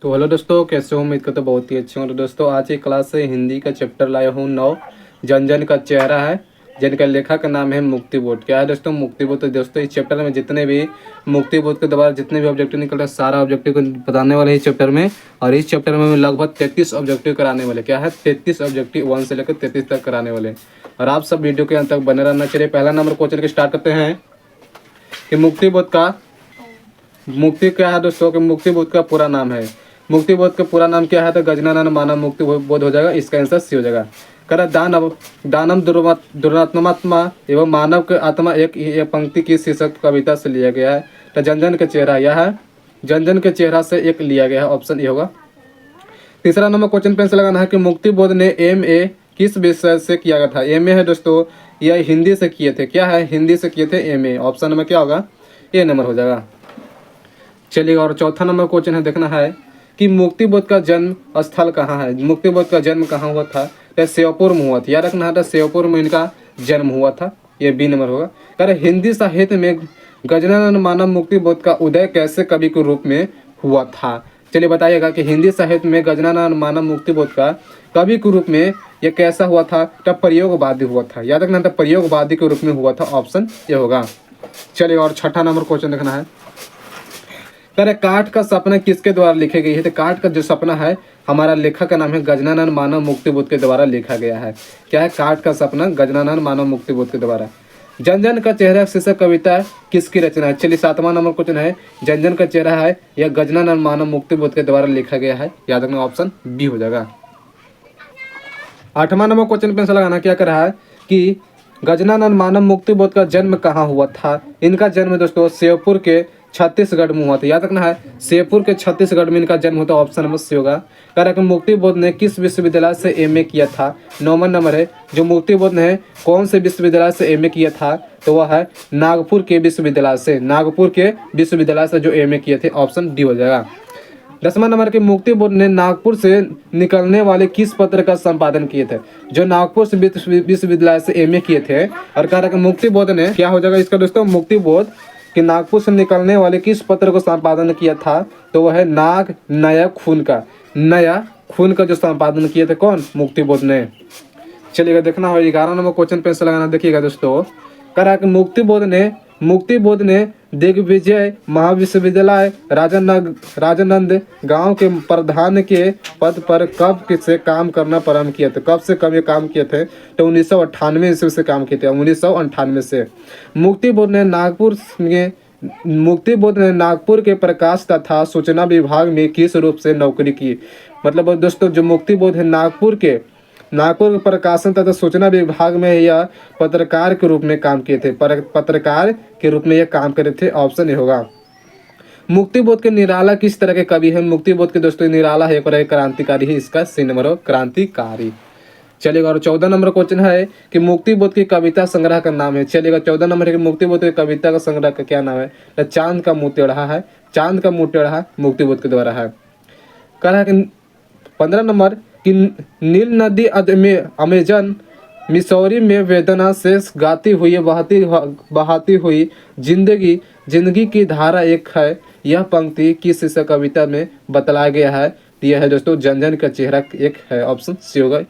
तो हेलो दोस्तों, कैसे हो? उम्मीद करते तो बहुत ही अच्छे हो। तो दोस्तों, आज की क्लास से हिंदी का चैप्टर लाया हूँ 9। जन जन का चेहरा है। जिनका लेखक का नाम है मुक्ति बोध। क्या है दोस्तों? मुक्ति बोध। तो दोस्तों, इस चैप्टर में जितने भी मुक्ति बोध के द्वारा जितने भी ऑब्जेक्टिव निकल रहे हैं, सारा ऑब्जेक्टिव को बताने वाले हैं इस चैप्टर में। और इस चैप्टर में लगभग 33 ऑब्जेक्टिव कराने वाले। क्या है? 33 ऑब्जेक्टिव 1 से लेकर 33 तक कराने वाले। और आप सब वीडियो के अंत तक बने रहना। चलिए, पहला नंबर क्वेश्चन के स्टार्ट करते हैं कि मुक्ति बोध का मुक्ति क्या है दोस्तों? कि मुक्ति बोध का पूरा नाम है। मुक्ति बोध का पूरा नाम क्या है? तो गजनानन मानव मुक्ति बोध हो जाएगा। इसका आंसर सी हो जाएगा। कह दानव दानम दुर्नात्मात्मा एवं मानव के आत्मा एक ये पंक्ति की शीर्षक कविता से लिया गया है। तो जन जन का चेहरा यह है। जन जन के चेहरा से एक लिया गया है। ऑप्शन ये होगा। तीसरा नंबर क्वेश्चन पेन से लगाना है कि मुक्ति बोध ने MA किस विषय से किया गया था? MA है दोस्तों, यह हिंदी से किए थे। क्या है? हिंदी से किए थे MA। ऑप्शन में क्या होगा? ए नंबर हो जाएगा। चलिए, और चौथा नंबर क्वेश्चन है, देखना है कि मुक्ति बोध का जन्म स्थल कहाँ है? मुक्ति बोध का जन्म कहाँ हुआ था? तो श्योपुर में हुआ था। याद रखना है, श्योपुर में इनका जन्म हुआ था। ये बी नंबर होगा। अरे हिंदी साहित्य में गजानन मानव मुक्ति बोध का उदय कैसे कवि के रूप में हुआ था? चलिए बताइएगा कि हिंदी साहित्य में गजानन मानव मुक्ति बोध का कवि के रूप में यह कैसा हुआ था? तब प्रयोगवादी हुआ था। याद रखना, तब प्रयोगवादी के रूप में हुआ था। ऑप्शन ये होगा। चलिए, और छठा नंबर क्वेश्चन देखना है। अरे काठ का सपना किसके द्वारा लिखी गई है? तो काठ का जो सपना है, हमारा लेखक का नाम है गजानन मानव मुक्ति बोध के द्वारा लिखा गया है। क्या है? काठ का सपना गजानन मानव मुक्ति बोध के द्वारा। जन जन का चेहरा शीर्षक कविता किसकी रचना है? चलिए, 7वां नंबर क्वेश्चन है। जन जन का चेहरा है, यह गजानन मानव मुक्ति बोध के द्वारा लिखा गया है। याद रखना, ऑप्शन बी हो जाएगा। 8वां नंबर क्वेश्चन पे लगाना क्या कर रहा है कि गजानन मानव मुक्ति बोध का जन्म कहाँ हुआ था? इनका जन्म दोस्तों श्योपुर के छत्तीसगढ़ में हुआ था। याद रखना है, श्योपुर के छत्तीसगढ़ में इनका जन्म होता। ऑप्शन नंबर सी होगा। कारण मुक्ति बोध ने किस विश्वविद्यालय से MA किया था? 9वां नंबर है, जो मुक्ति बोध ने कौन से विश्वविद्यालय से MA किया था? तो वह है नागपुर के विश्वविद्यालय से। नागपुर के विश्वविद्यालय से जो MA किए थे। ऑप्शन डी हो जाएगा। 10वां नंबर के मुक्ति बोध ने नागपुर से निकलने वाले किस पत्र का संपादन किए थे? जो नागपुर से विश्वविद्यालय से MA किए थे। और कह रहा है कि मुक्ति बोध ने क्या हो जाएगा इसका दोस्तों? मुक्ति बोध कि नागपुर से निकलने वाले किस पत्र को संपादन किया था? तो वह है नाग नया खून का। नया खून का जो संपादन किए थे कौन? मुक्ति बोध ने। चलिएगा, देखना हो 11 नंबर क्वेश्चन पे लगाना। देखिएगा दोस्तों, कह रहा है कि मुक्ति बोध ने दिग्विजय महाविश्वविद्यालय राजानंद गांव के प्रधान के पद पर कब से काम करना प्रारंभ किया था? कब से कब ये काम किए थे? तो 1998 ईस्वी से काम किए थे। 1998 से। मुक्ति बोध ने नागपुर के प्रकाश तथा सूचना विभाग में किस रूप से नौकरी की? मतलब दोस्तों, जो मुक्ति बोध है नागपुर के प्रकाशन तथा सूचना विभाग में यह पत्रकार के रूप में काम किए थे। पत्रकार के रूप में यह काम करे थे। ऑप्शन ये होगा। मुक्ति बोध के निराला किस तरह के कवि है? मुक्ति बोध के दोस्तों निराला है, पर क्रांतिकारी है। इसका सी नंबर हो, क्रांतिकारी। चलिएगा, और 14 नंबर क्वेश्चन है कि मुक्ति बोध की कविता संग्रह का नाम है। चलिएगा, 14 नंबर है कि मुक्ति बोध की कविता का संग्रह का क्या नाम है? तो चांद का मुंह टेढ़ा है। चांद का मुंह टेढ़ा मुक्ति बोध के द्वारा है। कह रहा है कि 15 नंबर कि नील नदी अमेजन मिसौरी में वेदना से गाती हुई बहाती हुई जिंदगी की धारा एक है। यह पंक्ति किस शीर्षक कविता में बतलाया गया है? यह है दोस्तों जन जन का चेहरा एक है। ऑप्शन सी होगा।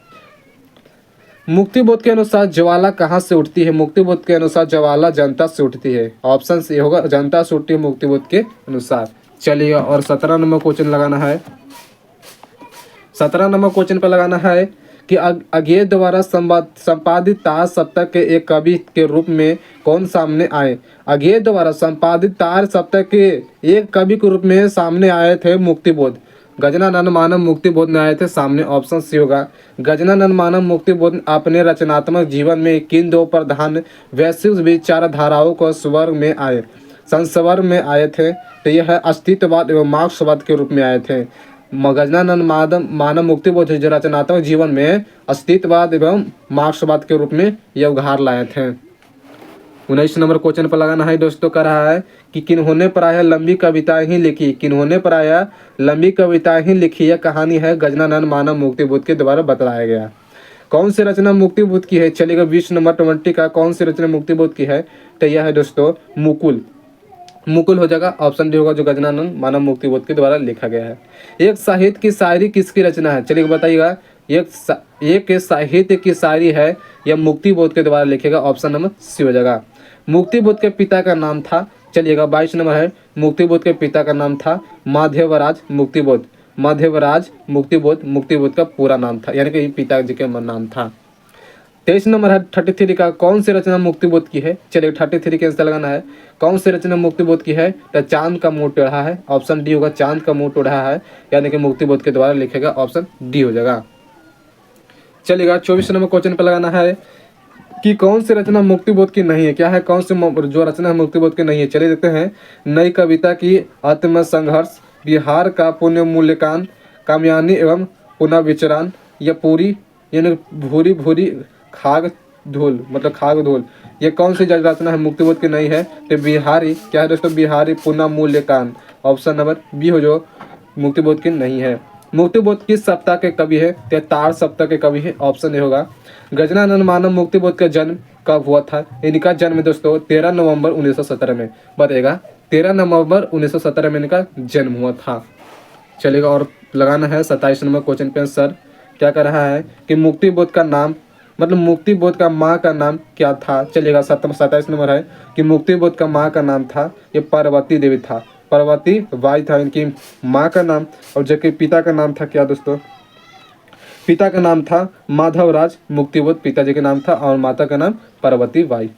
मुक्ति बोध के अनुसार ज्वाला कहाँ से उठती है? मुक्ति बोध के अनुसार ज्वाला जनता से उठती है। ऑप्शन सी होगा, जनता से उठती है मुक्ति बोध के अनुसार। चलिए, और 17 नंबर क्वेश्चन लगाना है। 17 नंबर क्वेश्चन पर लगाना है कि अज्ञे द्वारा संपादित तार सप्तक के एक कवि के रूप में कौन सामने आए? अज्ञे द्वारा संपादित तार सप्तक के एक कवि के रूप में सामने आए थे मुक्ति बोध। गजानन मानव मुक्ति बोध में आए थे सामने। ऑप्शन सी होगा। गजानन मानव मुक्ति बोध अपने रचनात्मक जीवन में किन दो प्रधान वैश्विक विचारधाराओं को संस्वर में आए थे? तो यह है अस्तित्ववाद एवं मार्क्सवाद के रूप में आए थे। गजानन मानव मुक्ति बोध जो रचनात्मक जीवन में अस्तित्ववाद एवं मार्क्सवाद के रूप में यह उघार लाए थे। 19 नंबर क्वेश्चन पर लगाना है दोस्तों। कह रहा है कि किन्होंने प्रायः लंबी कविताएं ही लिखी? किन्होंने प्रायः लंबी कविताएं ही लिखी? यह कहानी है गजानन मानव मुक्ति बोध के द्वारा बताया गया। कौन सी रचना मुक्ति बोध की है? चलेगा 20 नंबर 20 का कौन सी रचना मुक्ति बोध की है? तो यह है दोस्तों मुकुल। मुकुल हो जाएगा, ऑप्शन डी होगा जो गजनानंद मानव मुक्तिबोध के द्वारा लिखा गया है। एक साहित्य की शायरी किसकी रचना है, चलिए बताइएगा। एक साहित्य की शायरी है यह मुक्तिबोध के द्वारा लिखेगा, ऑप्शन नंबर सी हो जाएगा। मुक्तिबोध के पिता का नाम था, चलिएगा 22 नंबर है, मुक्तिबोध के पिता का नाम था माधवराज मुक्तिबोध। माधवराज मुक्तिबोध, मुक्तिबोध का पूरा नाम था, यानी कि पिताजी का नाम था। 23 नंबर है 33 का, कौन सी रचना मुक्तिबोध की है, चलिए 33 के आंसर लगाना है। कौन सी रचना मुक्तिबोध की है, तो चांद का मुंह टेढ़ा है, ऑप्शन डी होगा चांद का मुंह टेढ़ा है, यानी कि मुक्तिबोध के द्वारा लिखेगा, ऑप्शन डी हो जाएगा। चलिएगा 24 नंबर क्वेश्चन पर लगाना है कि कौन सी रचना मुक्तिबोध की नहीं है, क्या है कौन सी जो रचना मुक्तिबोध की नहीं है, चलिए देखते हैं। नई कविता की आत्म संघर्ष, बिहार का पुण्य मूल्यकान, कामयानी एवं पुनः विचरान, या पूरी यानी भूरी भूरी खाग धूल, मतलब खाग धूल, ये कौन सी रचना है मुक्तिबोध की नहीं है, तो बिहारी, क्या है दोस्तों, बिहारी पुनः मूल्यकान, ऑप्शन नंबर बी हो जो मुक्तिबोध की नहीं है। मुक्तिबोध किस सप्ताह के कवि है, तो ताड़ सप्ताह के कवि है, ऑप्शन ए होगा। गजनानंद मानव मुक्तिबोध का जन्म कब हुआ था, इनका जन्म दोस्तों 13 नवंबर 1917 में, बताइएगा 13 नवंबर 1917 में इनका जन्म हुआ था। चलिएगा और लगाना है 27 नंबर क्वेश्चन पे आंसर, क्या कर रहा है कि मुक्तिबोध का नाम, मतलब मुक्तिबोध का माँ का नाम क्या था, चलिएगा 27 नंबर है कि मुक्तिबोध का माँ का नाम था ये पार्वती देवी था, पार्वती बाई था इनकी माँ का नाम, और जबकि पिता का नाम था क्या दोस्तों, पिता का नाम था माधवराज मुक्तिबोध, पिताजी का नाम था, और माता का नाम पार्वती बाई।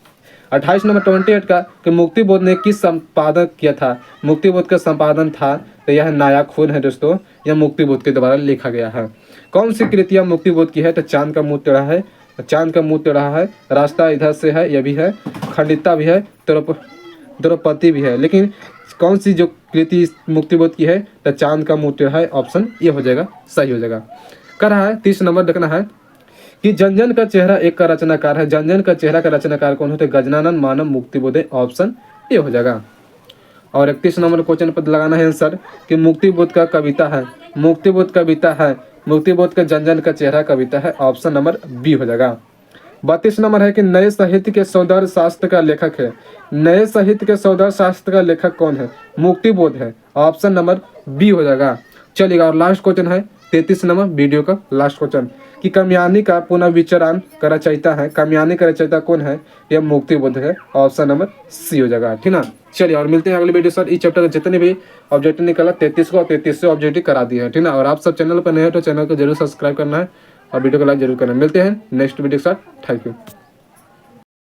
28 नंबर 28 का कि मुक्तिबोध ने किस संपादन किया था, मुक्तिबोध का संपादन था, तो यह नाया खून है दोस्तों, यह मुक्तिबोध के द्वारा लिखा गया है। कौन सी कृतियाँ मुक्तिबोध की है, तो चांद का मुंह टेढ़ा है, चांद का मुंह टेढ़ा है, रास्ता इधर से है, यह भी है, खंडिता भी है, द्रौपदी भी है, लेकिन कौन सी जो कृति मुक्तिबोध की है, तो चांद का मुंह टेढ़ा है, ऑप्शन ये हो जाएगा, सही हो जाएगा। कर रहा है 30 नंबर देखना है कि जनजन का चेहरा एक का रचनाकार है, जनजन का चेहरा का रचनाकार कौन होते, गजनानंद मानव मुक्तिबोध, ऑप्शन ए हो जाएगा। और 31 नंबर क्वेश्चन पर लगाना है आंसर कि मुक्तिबोध का कविता है, मुक्तिबोध कविता है, मुक्तिबोध का जनजन का चेहरा कविता है, ऑप्शन नंबर बी हो जाएगा। 32 नंबर है कि नए साहित्य के सौंदर्य शास्त्र का लेखक है, नए साहित्य के सौंदर्य शास्त्र का लेखक कौन है, मुक्तिबोध है, ऑप्शन नंबर बी हो जाएगा। चलिएगा और लास्ट क्वेश्चन है 33 नंबर वीडियो का लास्ट क्वेश्चन कि कामयानी का पुनः विचरान का रचयिता है, कामयानी का रचयिता कौन है, यह मुक्तिबोध है, ऑप्शन नंबर सी हो जाएगा, ठीक ना। चलिए और मिलते हैं अगले वीडियो सर। इस चैप्टर का जितने भी ऑब्जेक्टिव निकला 33 को, 33 से ऑब्जेक्टिव करा दिए हैं, ठीक ना। और आप सब चैनल पर नए हो तो चैनल को जरूर सब्सक्राइब करना है और वीडियो को लाइक जरूर करना है। मिलते हैं नेक्स्ट वीडियो के साथ, थैंक यू।